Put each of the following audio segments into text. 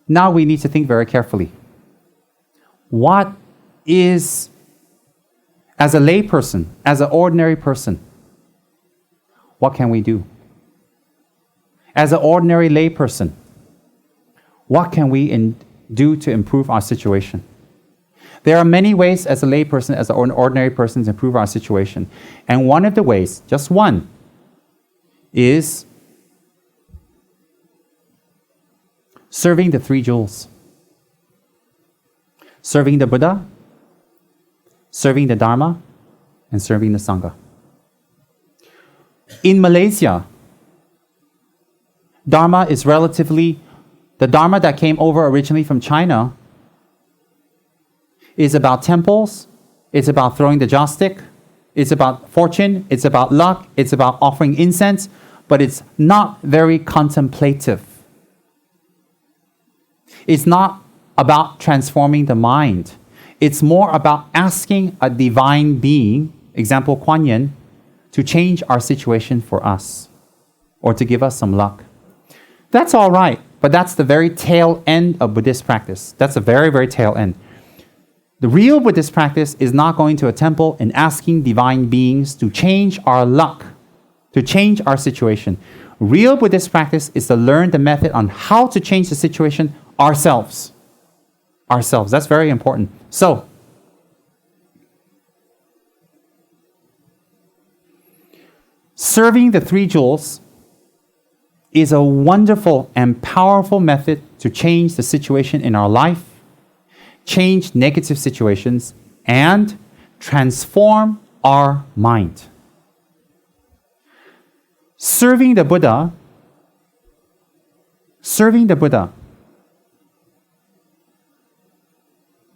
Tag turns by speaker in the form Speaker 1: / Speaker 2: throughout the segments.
Speaker 1: Now we need to think very carefully. What is, as a lay person, as an ordinary person, what can we do? As an ordinary lay person, what can we do to improve our situation? There are many ways as a lay person, as an ordinary person, to improve our situation. And one of the ways, just one, is serving the three jewels. Serving the Buddha, serving the Dharma, and serving the Sangha. In Malaysia, Dharma is relatively, the Dharma that came over originally from China is about temples, it's about throwing the joss stick, it's about fortune, it's about luck, it's about offering incense, but it's not very contemplative. It's not about transforming the mind. It's more about asking a divine being, example Kuan Yin, to change our situation for us or to give us some luck. That's all right, but that's the very tail end of Buddhist practice. That's the very, very tail end. The real Buddhist practice is not going to a temple and asking divine beings to change our luck, to change our situation. Real Buddhist practice is to learn the method on how to change the situation ourselves. Ourselves. That's very important. So, serving the three jewels is a wonderful and powerful method to change the situation in our life, change negative situations, and transform our mind. Serving the Buddha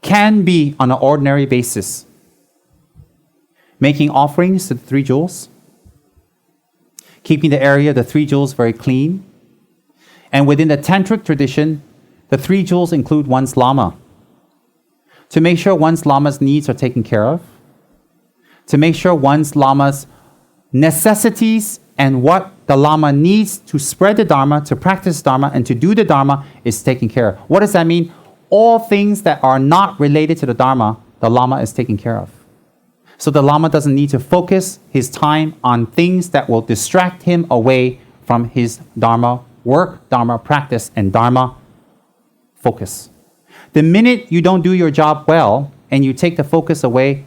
Speaker 1: can be on an ordinary basis. Making offerings to the three jewels, keeping the area of the three jewels very clean, and within the tantric tradition, the three jewels include one's lama. To make sure one's lama's needs are taken care of, to make sure one's lama's necessities and what the lama needs to spread the Dharma, to practice Dharma, and to do the Dharma is taken care of. What does that mean? All things that are not related to the Dharma, the lama is taken care of. So the lama doesn't need to focus his time on things that will distract him away from his Dharma work, Dharma practice, and Dharma focus. The minute you don't do your job well and you take the focus away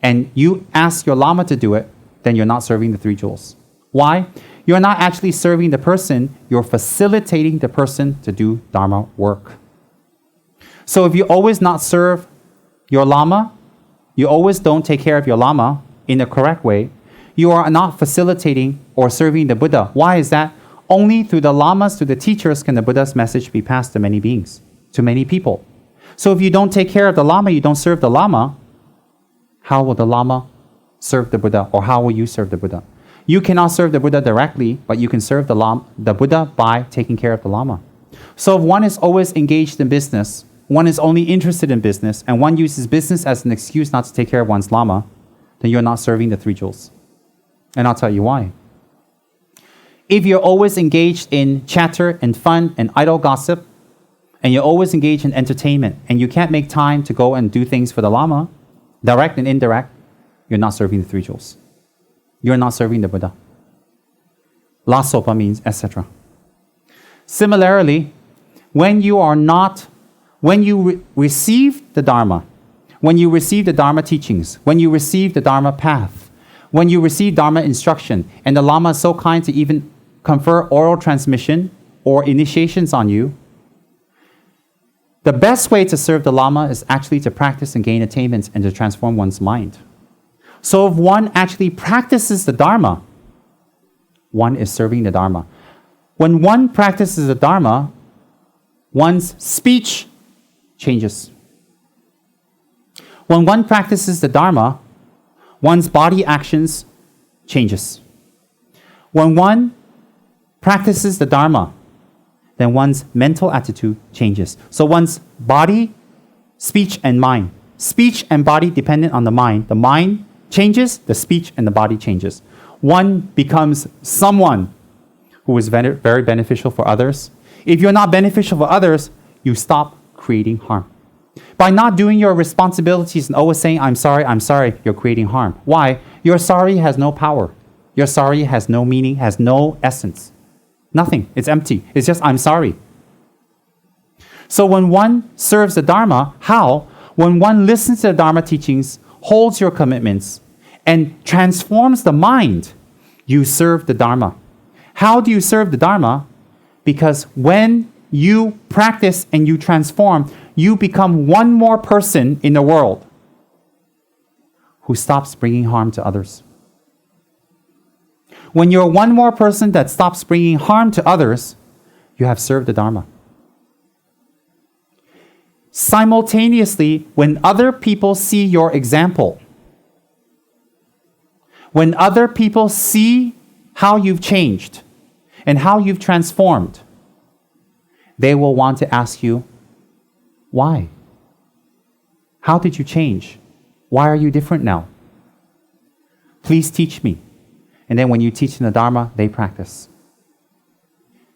Speaker 1: and you ask your lama to do it, then you're not serving the three jewels. Why? You're not actually serving the person, you're facilitating the person to do Dharma work. So if you always not serve your lama, you always don't take care of your lama in the correct way, you are not facilitating or serving the Buddha. Why is that? Only through the lamas, through the teachers, can the Buddha's message be passed to many beings, to many people. So if you don't take care of the lama, you don't serve the lama, how will the lama serve the Buddha, or how will you serve the Buddha? You cannot serve the Buddha directly, but you can serve the Buddha by taking care of the lama. So if one is always engaged in business, one is only interested in business, and one uses business as an excuse not to take care of one's lama, then you're not serving the three jewels. And I'll tell you why. If you're always engaged in chatter and fun and idle gossip, and you're always engaged in entertainment, and you can't make time to go and do things for the lama, direct and indirect, you're not serving the three jewels. You're not serving the Buddha. La sopa means etc. Similarly, when you receive the Dharma, when you receive the Dharma teachings, when you receive the Dharma path, when you receive Dharma instruction, and the Lama is so kind to even confer oral transmission or initiations on you, the best way to serve the Lama is actually to practice and gain attainments and to transform one's mind. So if one actually practices the Dharma, one is serving the Dharma. When one practices the Dharma, one's speech changes. When one practices the Dharma, one's body actions changes. When one practices the Dharma, then one's mental attitude changes. So one's body, speech, and mind. Speech and body dependent on the mind. The mind changes, the speech and the body changes. One becomes someone who is very beneficial for others. If you're not beneficial for others, you stop creating harm. By not doing your responsibilities and always saying, I'm sorry, you're creating harm. Why? Your sorry has no power. Your sorry has no meaning, has no essence. Nothing. It's empty. It's just, I'm sorry. So when one serves the Dharma, how? When one listens to the Dharma teachings, holds your commitments, and transforms the mind, you serve the Dharma. How do you serve the Dharma? Because when you practice and you transform, you become one more person in the world who stops bringing harm to others. When you're one more person that stops bringing harm to others, you have served the Dharma. Simultaneously, when other people see your example, when other people see how you've changed and how you've transformed, they will want to ask you, why? How did you change? Why are you different now? Please teach me. And then when you teach in the Dharma, they practice.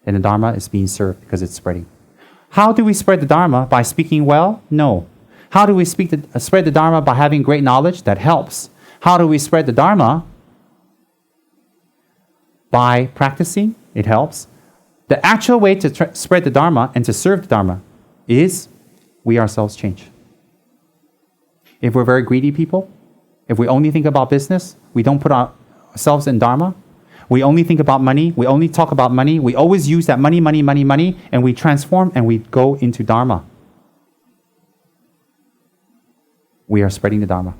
Speaker 1: And the Dharma is being served because it's spreading. How do we spread the Dharma? By speaking well? No. How do we spread the Dharma? By having great knowledge? That helps. How do we spread the Dharma? By practicing? It helps. The actual way to spread the Dharma and to serve the Dharma is we ourselves change. If we're very greedy people, if we only think about business, we don't put ourselves in Dharma, we only think about money, we only talk about money, we always use that money, and we transform and we go into Dharma. We are spreading the Dharma.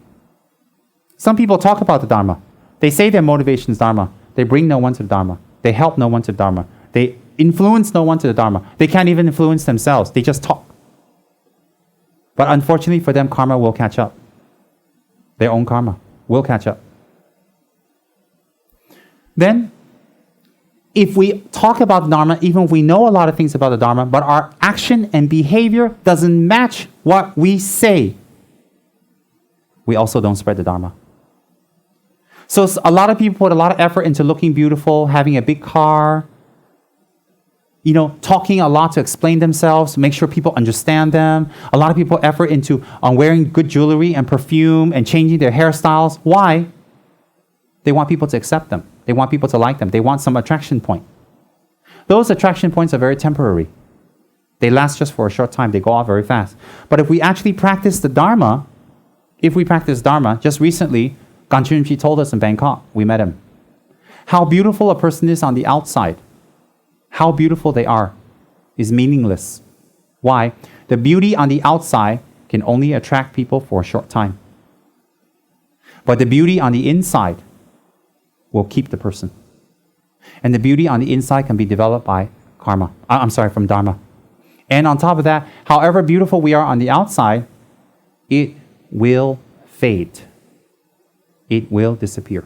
Speaker 1: Some people talk about the Dharma. They say their motivation is Dharma. They bring no one to the Dharma. They help no one to the Dharma. They influence no one to the Dharma. They can't even influence themselves. They just talk. But unfortunately for them, karma will catch up. Their own karma will catch up. Then, if we talk about the Dharma, even if we know a lot of things about the Dharma, but our action and behavior doesn't match what we say, we also don't spread the Dharma. So a lot of people put a lot of effort into looking beautiful, having a big car, talking a lot to explain themselves, make sure people understand them. A lot of people put effort into wearing good jewelry and perfume and changing their hairstyles. Why? They want people to accept them. They want people to like them. They want some attraction point. Those attraction points are very temporary. They last just for a short time. They go off very fast. But if we actually practice the Dharma, just recently, Ganchen Rinpoche told us in Bangkok, we met him, how beautiful a person is on the outside, how beautiful they are, is meaningless. Why? The beauty on the outside can only attract people for a short time. But the beauty on the inside will keep the person. And the beauty on the inside can be developed by from Dharma. And on top of that, however beautiful we are on the outside, it will fade. It will disappear.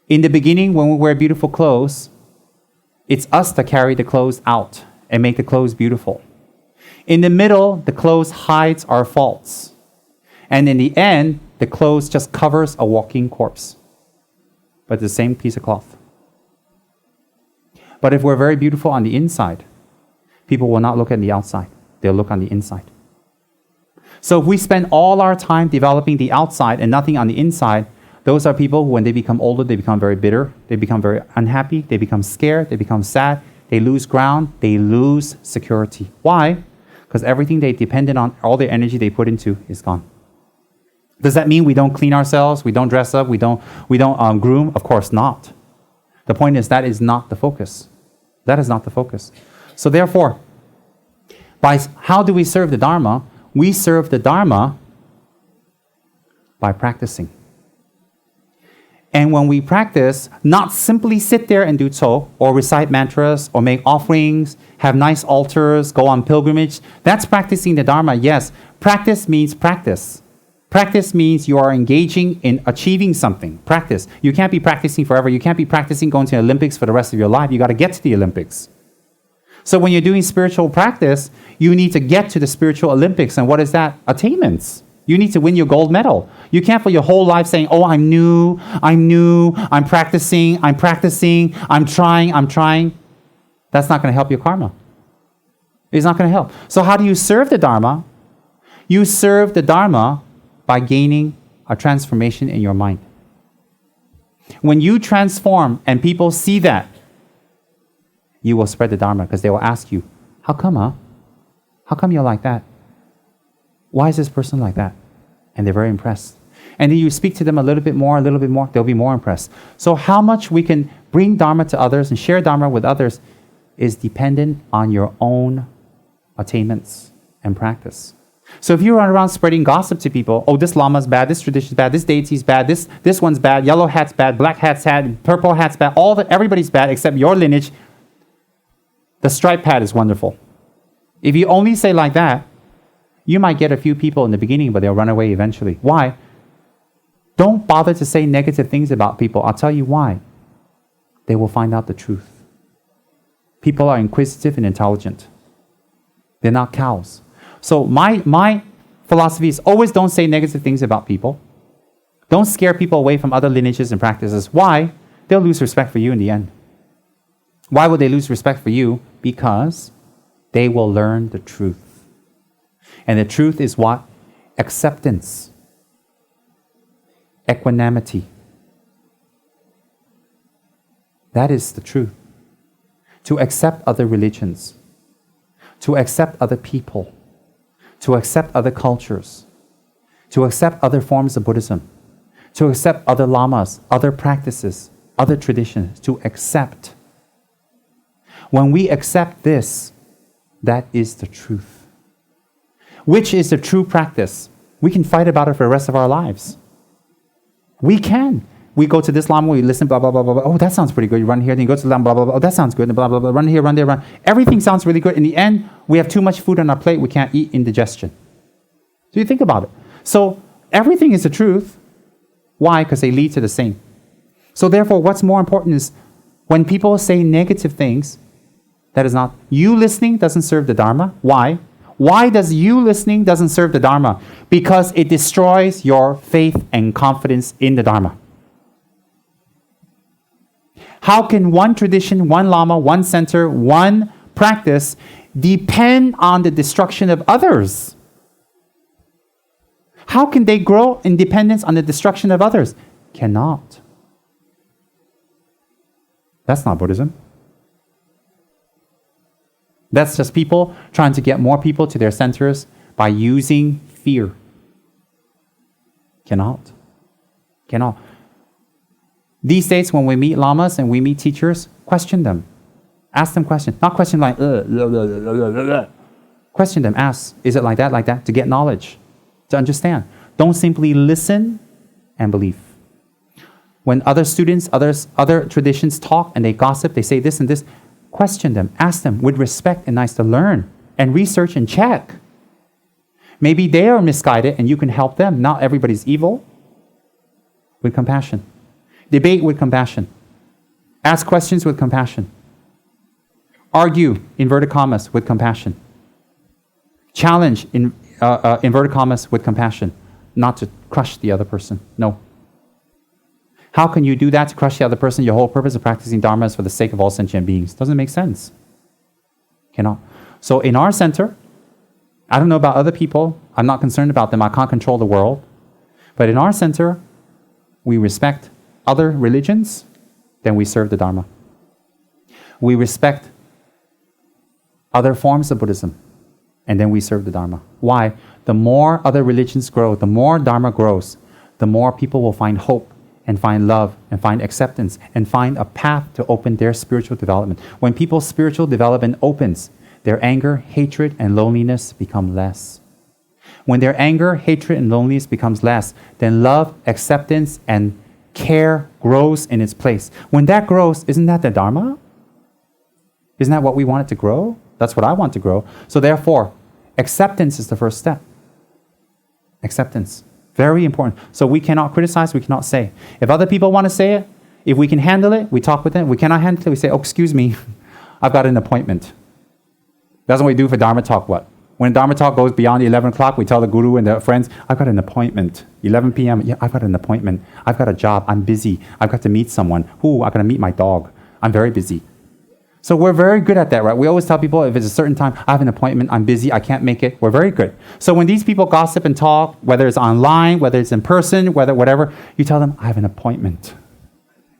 Speaker 1: In the beginning, when we wear beautiful clothes, it's us that carry the clothes out and make the clothes beautiful. In the middle, the clothes hides our faults. And in the end, the clothes just covers a walking corpse. But the same piece of cloth. But if we're very beautiful on the inside, people will not look at the outside. They'll look on the inside. So if we spend all our time developing the outside and nothing on the inside, those are people who, when they become older, they become very bitter, they become very unhappy, they become scared, they become sad, they lose ground, they lose security. Why? Because everything they depended on, all their energy they put into is gone. Does that mean we don't clean ourselves, we don't dress up, we don't groom? Of course not. The point is that is not the focus. That is not the focus. So therefore, how do we serve the Dharma? We serve the Dharma by practicing. And when we practice, not simply sit there and do so, or recite mantras, or make offerings, have nice altars, go on pilgrimage, that's practicing the Dharma, yes. Practice means practice. Practice means you are engaging in achieving something. Practice. You can't be practicing forever. You can't be practicing going to the Olympics for the rest of your life. You got to get to the Olympics. So when you're doing spiritual practice, you need to get to the spiritual Olympics. And what is that? Attainments. You need to win your gold medal. You can't for your whole life saying, oh, I'm new, I'm practicing, I'm trying. That's not going to help your karma. It's not going to help. So how do you serve the Dharma? You serve the Dharma by gaining a transformation in your mind. When you transform and people see that, you will spread the Dharma because they will ask you, how come, huh? How come you're like that? Why is this person like that? And they're very impressed. And then you speak to them a little bit more, they'll be more impressed. So how much we can bring Dharma to others and share Dharma with others is dependent on your own attainments and practice. So if you run around spreading gossip to people, oh, this lama's bad, this tradition's bad, this deity's bad, this one's bad, yellow hat's bad, black hat's bad, purple hat's bad, everybody's bad except your lineage, the striped hat is wonderful. If you only say like that, you might get a few people in the beginning, but they'll run away eventually. Why? Don't bother to say negative things about people. I'll tell you why. They will find out the truth. People are inquisitive and intelligent. They're not cows. So my philosophy is always don't say negative things about people. Don't scare people away from other lineages and practices. Why? They'll lose respect for you in the end. Why would they lose respect for you? Because they will learn the truth. And the truth is what? Acceptance. Equanimity. That is the truth. To accept other religions. To accept other people. To accept other cultures. To accept other forms of Buddhism. To accept other lamas, other practices, other traditions. To accept. When we accept this, that is the truth. Which is the true practice? We can fight about it for the rest of our lives. We can. We go to this lama, we listen, blah, blah, blah, blah, blah. Oh, that sounds pretty good. You run here, then you go to the lama, blah, blah, blah. Oh, that sounds good. Blah, blah, blah. Run here, run there, run. Everything sounds really good. In the end, we have too much food on our plate. We can't eat, indigestion. So you think about it. So everything is the truth. Why? Because they lead to the same. So therefore, what's more important is when people say negative things, that is not, you listening doesn't serve the Dharma. Why? Why does you listening doesn't serve the Dharma? Because it destroys your faith and confidence in the Dharma. How can one tradition, one lama, one center, one practice depend on the destruction of others? How can they grow in dependence on the destruction of others? Cannot. That's not Buddhism. That's just people trying to get more people to their centers by using fear. Cannot. Cannot. These days, when we meet lamas and we meet teachers, question them. Ask them questions. Not question like, question them. Ask, is it like that, to get knowledge, to understand. Don't simply listen and believe. When other students, other traditions talk and they gossip, they say this and this, question them, ask them with respect and nice to learn and research and check. Maybe they are misguided and you can help them. Not everybody's evil. With compassion. Debate with compassion. Ask questions with compassion. Argue, inverted commas, with compassion. Challenge, inverted commas, with compassion. Not to crush the other person. No. How can you do that to crush the other person? Your whole purpose of practicing Dharma is for the sake of all sentient beings. Doesn't make sense. Cannot. So in our center, I don't know about other people. I'm not concerned about them. I can't control the world. But in our center, we respect other religions, then we serve the Dharma. We respect other forms of Buddhism, and then we serve the Dharma. Why? The more other religions grow, the more Dharma grows, the more people will find hope and find love and find acceptance and find a path to open their spiritual development. When people's spiritual development opens, their anger, hatred, and loneliness become less. When their anger, hatred, and loneliness becomes less, then love, acceptance, and care grows in its place. When that grows, isn't that the Dharma? Isn't that what we want it to grow? That's what I want to grow. So therefore, acceptance is the first step. Acceptance. Very important. So we cannot criticize, we cannot say. If other people want to say it, if we can handle it, we talk with them. If we cannot handle it, we say, oh, excuse me, I've got an appointment. That's what we do for Dharma talk, what? When Dharma talk goes beyond 11 o'clock, we tell the guru and the friends, I've got an appointment. 11 p.m., yeah, I've got an appointment. I've got a job, I'm busy. I've got to meet someone. I've got to meet my dog. I'm very busy. So we're very good at that, right? We always tell people if it's a certain time, I have an appointment, I'm busy, I can't make it. We're very good. So when these people gossip and talk, whether it's online, whether it's in person, whatever, you tell them, I have an appointment.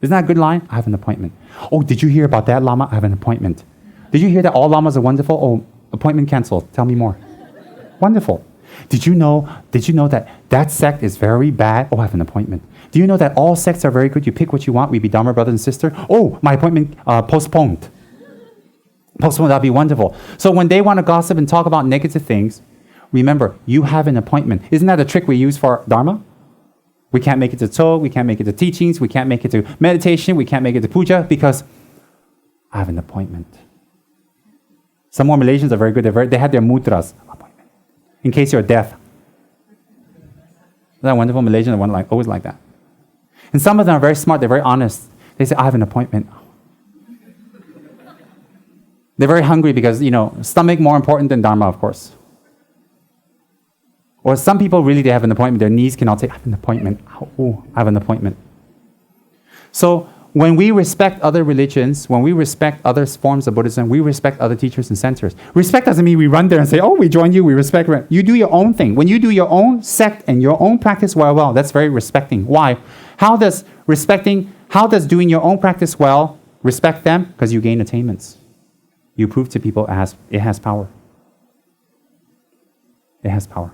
Speaker 1: Isn't that a good line? I have an appointment. Oh, did you hear about that Lama? I have an appointment. Did you hear that all Lamas are wonderful? Oh, appointment canceled. Tell me more. Wonderful. Did you know that sect is very bad? Oh, I have an appointment. Do you know that all sects are very good? You pick what you want. We be Dharma brother and sister. Oh, my appointment postponed. That'd be wonderful. So when they want to gossip and talk about negative things, remember, you have an appointment. Isn't that a trick we use for Dharma? We can't make it to Tso, we can't make it to teachings, we can't make it to meditation, we can't make it to puja because I have an appointment. Some more Malaysians are very good. They had their mudras. Appointment. In case you're deaf. Isn't that wonderful? Malaysians are always like that. And some of them are very smart. They're very honest. They say, I have an appointment. They're very hungry because, stomach more important than Dharma, of course. Or some people really, they have an appointment. Their knees cannot take, I have an appointment. Oh, I have an appointment. So when we respect other religions, when we respect other forms of Buddhism, we respect other teachers and centers. Respect doesn't mean we run there and say, oh, we join you, we respect. You do your own thing. When you do your own sect and your own practice well, that's very respecting. Why? How does doing your own practice well respect them? Because you gain attainments. You prove to people it has power. It has power.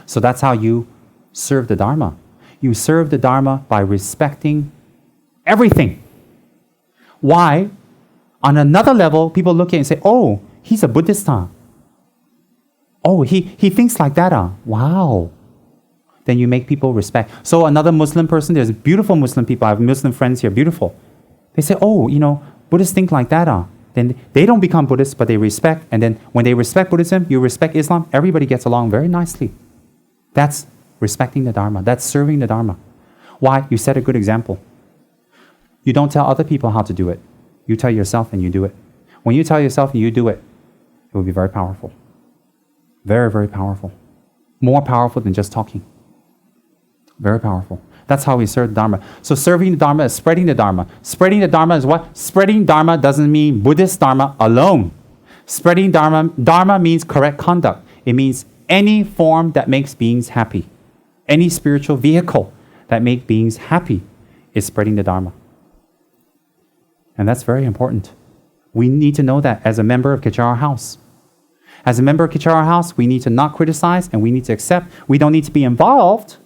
Speaker 1: So that's how you serve the Dharma. You serve the Dharma by respecting everything. Why? On another level, people look at it and say, oh, he's a Buddhist, huh? Oh, he thinks like that, huh? Wow. Then you make people respect. So another Muslim person, there's beautiful Muslim people. I have Muslim friends here, beautiful. They say, oh, Buddhists think like that, huh? Then they don't become Buddhists, but they respect. And then when they respect Buddhism, you respect Islam, everybody gets along very nicely. That's respecting the Dharma. That's serving the Dharma. Why? You set a good example. You don't tell other people how to do it. You tell yourself and you do it. When you tell yourself and you do it, it will be very powerful. Very, very powerful. More powerful than just talking. Very powerful. That's how we serve the Dharma. So serving the Dharma is spreading the Dharma. Spreading the Dharma is what? Spreading Dharma doesn't mean Buddhist Dharma alone. Spreading Dharma means correct conduct. It means any form that makes beings happy. Any spiritual vehicle that makes beings happy is spreading the Dharma. And that's very important. We need to know that as a member of Kichara House. As a member of Kichara House, we need to not criticize and we need to accept. We don't need to be involved,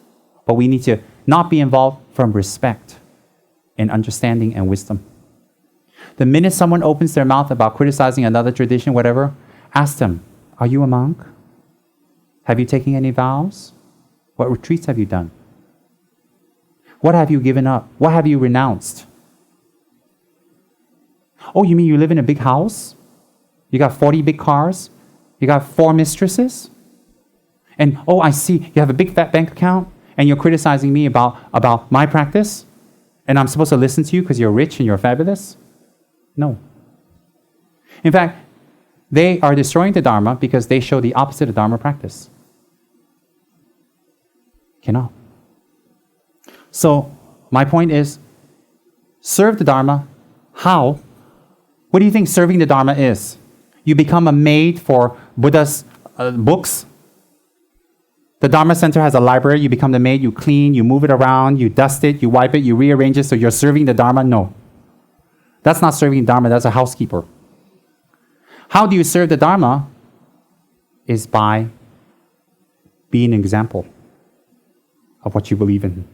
Speaker 1: but we need to not be involved from respect and understanding and wisdom. The minute someone opens their mouth about criticizing another tradition, whatever, ask them, are you a monk? Have you taken any vows? What retreats have you done? What have you given up? What have you renounced? Oh, you mean you live in a big house? You got 40 big cars? You got 4 mistresses? And, oh, I see, you have a big fat bank account? And you're criticizing me about my practice? And I'm supposed to listen to you because you're rich and you're fabulous? No. In fact, they are destroying the Dharma because they show the opposite of Dharma practice. Cannot. So, my point is, serve the Dharma. How? What do you think serving the Dharma is? You become a maid for Buddha's books? The Dharma Center has a library. You become the maid, you clean, you move it around, you dust it, you wipe it, you rearrange it, so you're serving the Dharma? No. That's not serving Dharma, that's a housekeeper. How do you serve the Dharma? Is by being an example of what you believe in.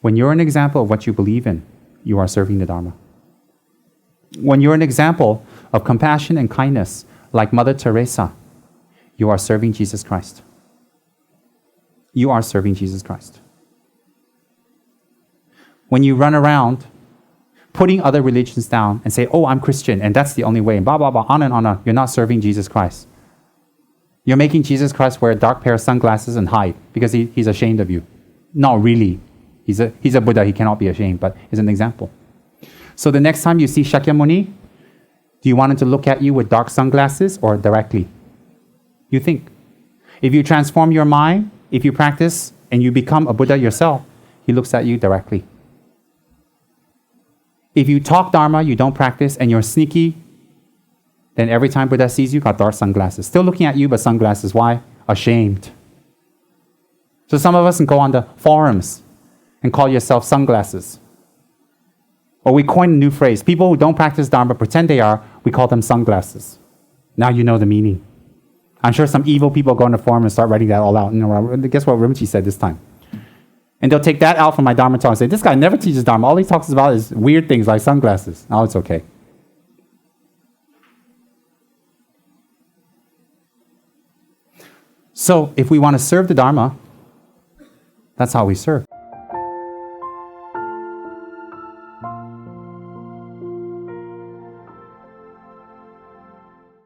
Speaker 1: When you're an example of what you believe in, you are serving the Dharma. When you're an example of compassion and kindness, like Mother Teresa, you are serving Jesus Christ. You are serving Jesus Christ. When you run around putting other religions down and say, oh, I'm Christian, and that's the only way, and blah, blah, blah, on and on, you're not serving Jesus Christ. You're making Jesus Christ wear a dark pair of sunglasses and hide because he's ashamed of you. Not really. He's a Buddha, he cannot be ashamed, but it's an example. So the next time you see Shakyamuni, do you want him to look at you with dark sunglasses or directly? You think. If you transform your mind, if you practice and you become a Buddha yourself, he looks at you directly. If you talk Dharma, you don't practice, and you're sneaky, then every time Buddha sees you, got dark sunglasses. Still looking at you, but sunglasses. Why? Ashamed. So some of us can go on the forums and call yourself sunglasses. Or we coin a new phrase. People who don't practice Dharma pretend they are, we call them sunglasses. Now you know the meaning. I'm sure some evil people go on the forum and start writing that all out. Guess what Rinpoche said this time? And they'll take that out from my Dharma talk and say, this guy never teaches Dharma. All he talks about is weird things like sunglasses. Oh, it's okay. So if we want to serve the Dharma, that's how we serve.